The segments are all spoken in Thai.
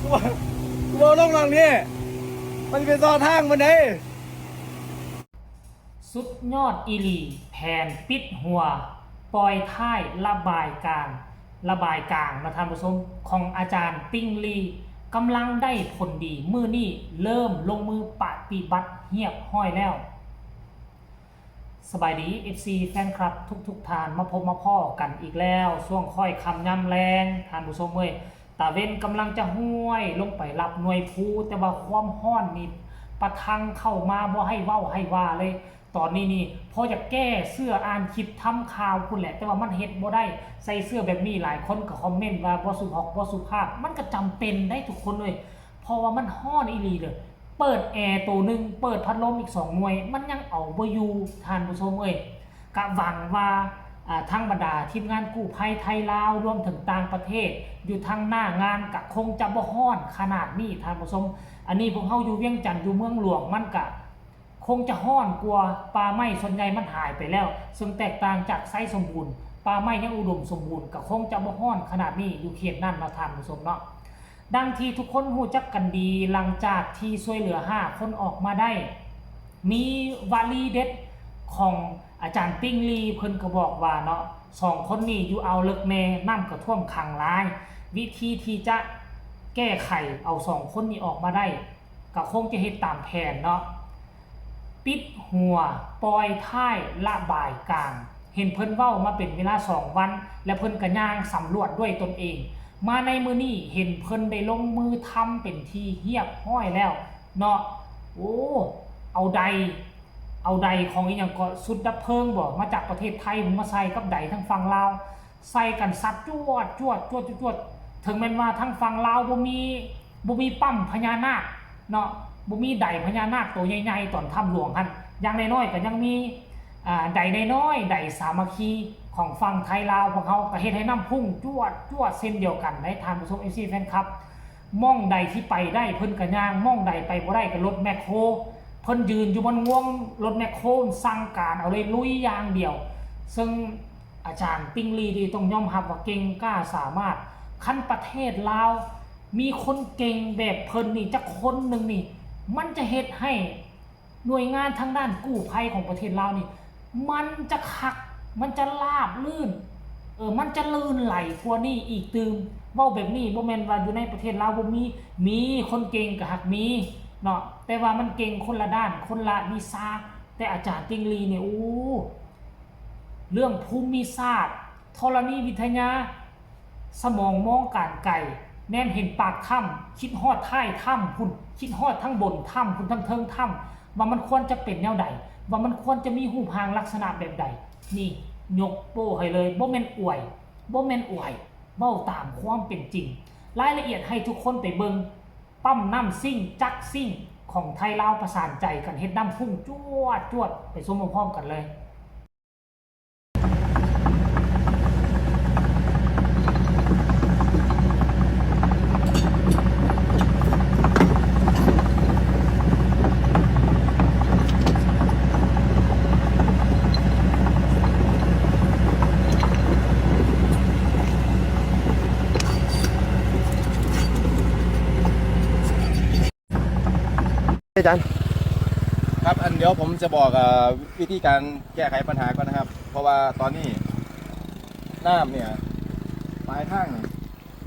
กูเอาลงหลังนี่มันเป็นซอทางมันได้สุดยอดอีหลีแผนปิดหัวปล่อยท้ายระบายกลางนะท่านผู้ชมของอาจารย์ติ้งลีกำลังได้ผลดีมือนี่เริ่มลงมือปฏิบัติเหียบห้อยแล้วสบายดี FC แฟนคลับทุกท่านมาพบมาพ่อกันอีกแล้วช่วงค่อยคำย่ำแรงท่านผู้ชมเว้ยตาเว้นกำลังจะห้วยลงไปรับหน่วยภูแต่ว่าความห้อนนี่ประทังเข้ามาบ่ให้เว้าให้ว่าเลยตอนนี้นี่พอจะแก้เสื้ออ่านคลิปทำข่าวคุณแหละแต่ว่ามันเฮ็ดบ่ได้ใส่เสื้อแบบนี้หลายคนก็คอมเมนต์ว่าบ่สุภาพมันก็จำเป็นได้ทุกคนเลยเพราะว่ามันฮ้อนอีหลีเลยเปิดแอร์ตัวหนึ่งเปิดพัดลมอีก2หน่วยมันยังเอาบ่อยู่ท่านผู้ชมเอ้ยกะหวังว่าทั้งบรรดาทีมงานกู้ภัยไทยลาวรวมถึงต่างประเทศอยู่ทางหน้างานกะคงจะบ่ฮ้อนขนาดนี้ท่านผู้ชมอันนี้พวกเฮาอยู่เวียงจันทน์อยู่เมืองหลวงมันกะคงจะห้อนกว่าป่าไม้ส่วนใหญ่มันหายไปแล้วซึ่งแตกต่างจากไซสมบูรณ์ป่าไม้ยังอุดมสมบูรณ์ก็คงจะบ่ฮ้อนขนาดนี้อยู่เขตนั้นเนาะท่านผู้ชมเนาะดังที่ทุกคนรู้จักกันดีหลังจากที่ช่วยเหลือ5คนออกมาได้มีวลีเด็ดของอาจารย์ติ้งลีเพิ่นก็บอกว่าเนาะ2คนนี้อยู่เอาเลิกแน่น้ำก็ท่วมขังหลายวิธีที่จะแก้ไขเอา2คนนี้ออกมาได้ก็คงจะเฮ็ดตามแผนเนาะปิดหัวปล่อยท้ายระบายกลางเห็นเพิ่นเว้ามาเป็นเวลา2วันและเพิ่นก็ย่างสำรวจด้วยตนเองมาในมื้อนี้เห็นเพิ่นได้ลงมือทำเป็นที่เรียบร้อยแล้วเนาะโอ้เอาใดของอีหยังก็สุดดับเพลิงบ่มาจากประเทศไทยผมมาใส่กับใดทั้งฝั่งลาวใส่กันซัดจวดถึงแม้ว่าทั้งฝั่งลาวบ่มีปั๊มพญานาคเนาะบ่มีใดพญานาคตัวใหญ่ๆตอนถ้ำหลวงหั่นอย่างน้อยๆก็ยังมีใดน้อยๆใดสามัคคีของฝั่งไทยลาวของเฮาก็เฮ็ดให้น้ำพุ่งจวดเส้นเดียวกันได้ทานผู้ชม FC แฟนคลับม่องใดที่ไปได้เพิ่นก็ย่างม่องใดไปบ่ได้ก็รถแมคโครเพิ่นยืนอยู่บนงวงรถแมคโครสั่งการเอาเลยลุยอย่างเดียวซึ่งอาจารย์ติ้งลีดีต้องยอมรับว่าเก่งกล้าสามารถคันประเทศลาวมีคนเก่งแบบเพิ่นนี่จักคนนึงนี่มันจะเฮ็ดให้หน่วยงานทางด้านกู้ภัยของประเทศลาวนี่มันจะคักมันจะราบลื่นมันจะลื่นไหลกว่านี้อีกตึมเว้าแบบนี้บ่แม่นว่าอยู่ในประเทศลาวบ่มีคนเก่งก็หักมีเนาะแต่ว่ามันเก่งคนละด้านคนละวิชาแต่อาจารย์ติ้งลีเนี่ยเรื่องภูมิศาสตร์ธรณีวิทยาสมองมองการไกลแนมเห็นปากถ้ำคิดฮอดท้ายถ้ำพุ่นคิดฮอดทั้งบนถ้ำพุ่นทั้งเทิงถ้ำว่ามันควรจะเป็นแนวใดว่ามันควรจะมีรูปร่างลักษณะแบบใดนี่ยกโป้ให้เลยบ่แม่นอวยเว้าตามความเป็นจริงรายละเอียดให้ทุกคนไปเบิ่งปั๊มน้ำซิ่งจักซิ่งของไทยลาวประสานใจกันเฮ็ดน้ำพุ่งจวดไปชมพร้อมๆกันเลยอาจารย์ครับเดี๋ยวผมจะบอกวิธีการแก้ไขปัญหาก่อนนะครับเพราะว่าตอนนี้น้ำเนี่ยปลายทาง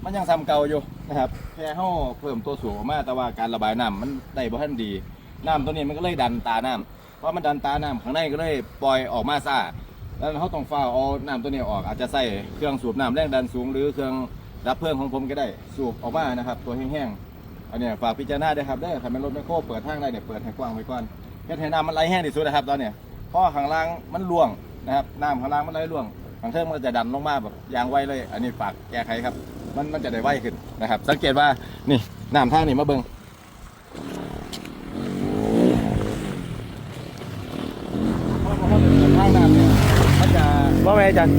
มันยังซ้ำเก่าอยู่นะครับแค่ห้าเพิ่มตัวสูงมากแต่ว่าการระบายน้ำมันได้บ่ทันดีน้ำตัวนี้มันก็เลยดันตาน้ำเพราะมันดันตาน้ำข้างในก็เลยปล่อยออกมาซ่าแล้วเขาต้องฝ้าเอาน้ำตัวนี้ออกอาจจะใส่เครื่องสูบน้ำแรงดันสูงหรือเครื่องดับเพลิงของผมก็ได้สูบออกมานะครับตัวแห้งๆอันนี้ฝากพิจารณาด้วยครับถ้าเป็นรถแมคโครเปิดทางได้เนี่ยเปิดให้กว้างไว้ก่อนแค่ให้น้ำมันไหลแห้งที่สุดนะครับตอนนี้เพราะข้างล่างมันร่วงนะครับน้ำข้างล่างมันไหลร่วงข้างเทิงมันจะดันลงมาแบบยางไวเลยอันนี้ฝากแก้ไขครับมันจะได้ไวขึ้นนะครับสังเกตว่านี่น้ำทางนี่มาเบิ้งทางน้ำเนี่ยมันจะว่าไงอาจารย์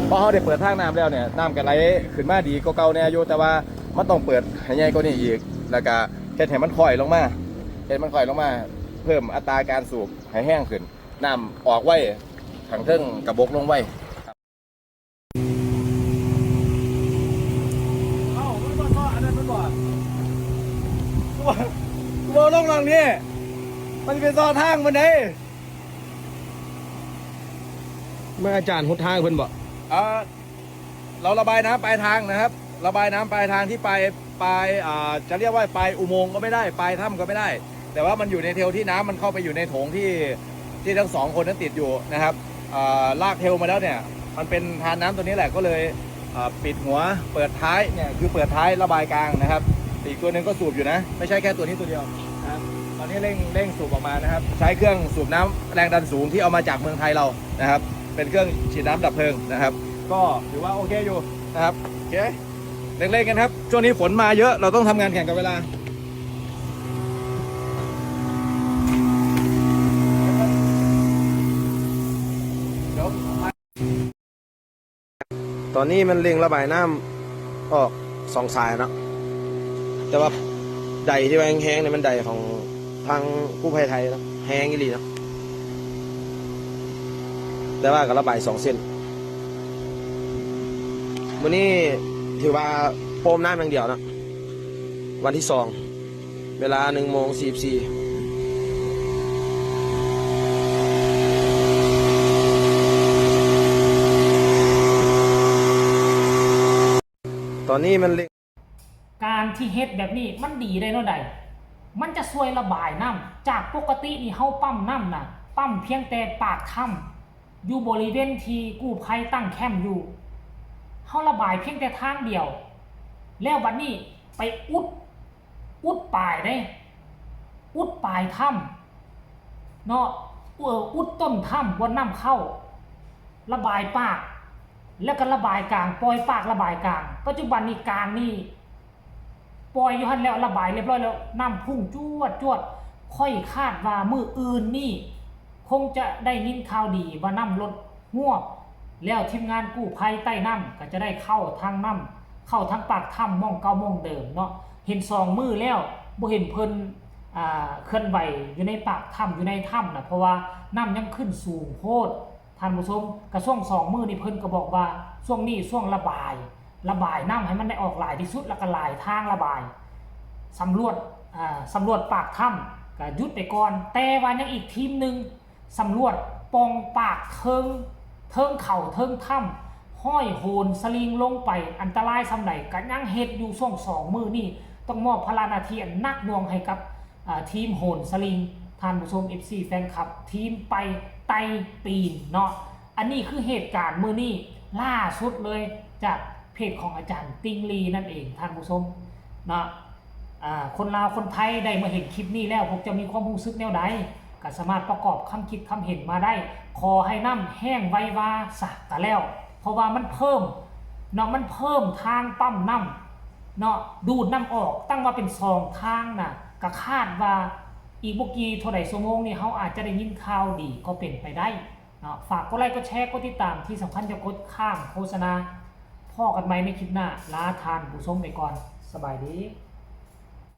พอเขาได้เปิดทางน้ำแล้วเนี่ยน้ำก็ไหลขึ้นมาดีก็เก่าแน่อยู่แต่ว่ามันต้องเปิดให้ใหญ่กว่านี้อีกแล้วก็แค่ให้มันค่อยลงมาเพิ่มอัตราการสูบให้แห้งขึ้นน้ำออกไว้ถังเทิงกระบกลงไว้ างนี้มันเป็นซอทางมันไหน เมื่ออาจารย์หุดทางเพิ่นบอก เราระบายน้ำปลายทางนะครับ ระบายน้ำปลายทางที่ปลายจะเรียกว่าปลายอุโมงค์ก็ไม่ได้ปลายถ้ำก็ไม่ได้ แต่ว่ามันอยู่ในเทลที่น้ำมันเข้าไปอยู่ในโถงที่ทั้งสองคนนั้นติดอยู่นะครับลากเทลมาแล้วเนี่ยมันเป็นทานน้ำตัวนี้แหละก็เลยปิดหัวเปิดท้ายเนี่ยคือเปิดท้ายระบายกลางนะครับอีกตัวหนึ่งก็สูบอยู่นะไม่ใช่แค่ตัวนี้ตัวเดียวนะครับตอนนี้เร่งสูบออกมานะครับใช้เครื่องสูบน้ำแรงดันสูงที่เอามาจากเมืองไทยเรานะครับเป็นเครื่องฉีดน้ำดับเพลิงนะครับก็ถือว่าโอเคอยู่นะครับโอเคเร่งๆกันครับช่วงนี้ฝนมาเยอะเราต้องทำงานแข่งกับเวลาตอนนี้มันเร่งระบายน้ำออก2 สายเนาะแต่ว่าใดที่ว่าแห้งๆเนี่ยมันใดของทางกู้ภัยไทยเนาะแห้งอีหลีเนาะแต่ว่าก็ระบาย2 เส้นวันนี้ถือว่าโปมน้ำอย่างเดียวนะวันที่2เวลา1:44ตอนนี้มันการที่เฮ็ดแบบนี้มันดีได้เนาะใดมันจะช่วยระบายน้ำจากปกตินี่เฮาปั๊มน้ำน่ะปั๊มเพียงแต่ปากถ้ำอยู่บริเวณที่กู้ภัยตั้งแคมป์อยู่เฮาระบายเพียงแต่ทางเดียวแล้วบัดนี้ไปอุดปลายได้อุดปลายถ้ำเนาะอุดต้นถ้ำบนน้ำเข้าระบายปากแล้วก็ระบายกลางปล่อยปากระบายกลางปัจจุบันนี้กลางนี่ปล่อยอยู่หั่นแล้วระบายเรียบร้อยแล้วน้ำพุ่งจวดค่อยคาดว่ามื้ออื่นนี่คงจะได้ยินข่าวดีว่าน้ำลดฮวบแล้วทีมงานกู้ภัยใต้น้ำก็จะได้เข้าทางน้ำเข้าทางปากถ้ำมองเก่ามองเดิมเนาะเห็น2 มือแล้วบ่เห็นเพิ่นเคลื่อนไหวอยู่ในปากถ้ำอยู่ในถ้ำนะเพราะว่าน้ำยังขึ้นสูงโพดท่านผู้ชมกระช่วง2 มือนี่เพิ่นก็บอกว่าช่วงนี้ช่วงระบายน้ำให้มันได้ออกหลายที่สุดแล้วก็หลายทางระบายสำรวจปากถ้ำก็ยุดไปก่อนแต่ว่ายังอีกทีมนึงสำรวจปองปากเทิงเข่าเทิงถ้ำห้อยโหนสลิงลงไปอันตรายสำใดก็ยังเฮ็ดอยู่ช่วง2 มือนี่ต้องมอบพลานาทีอันนักหน่วงให้กับทีมโหนสลิงท่านผู้ชม FC แฟนคลับทีมไปไต่ปีนเนาะอันนี้คือเหตุการณ์มื้อนี้ล่าสุดเลยจากเพจของอาจารย์ติงลีนั่นเองท่านผู้ชมเนาะคนลาวคนไทยได้มาเห็นคลิปนี้แล้วพวกจะมีความรู้สึกแนวใดก็สามารถประกอบคำคิดคำเห็นมาได้ขอให้น้ำแห้งไววาสักกะแล้วเพราะว่ามันเพิ่มเนาะมันเพิ่มทางปั๊มน้ำเนาะดูดน้ำออกตั้งว่าเป็น2 ทางน่ะก็คาดว่าอีกบ่กี่เท่าใดชั่วโมงนี่เฮาอาจจะได้ยินข่าวดีก็เป็นไปได้เนาะฝากกดไลค์กดแชร์กดติดตามที่สำคัญอย่ากดข้ามโฆษณาพอกันใหม่ในคลิปหน้าลาทานผู้ชมไปก่อนสบายดี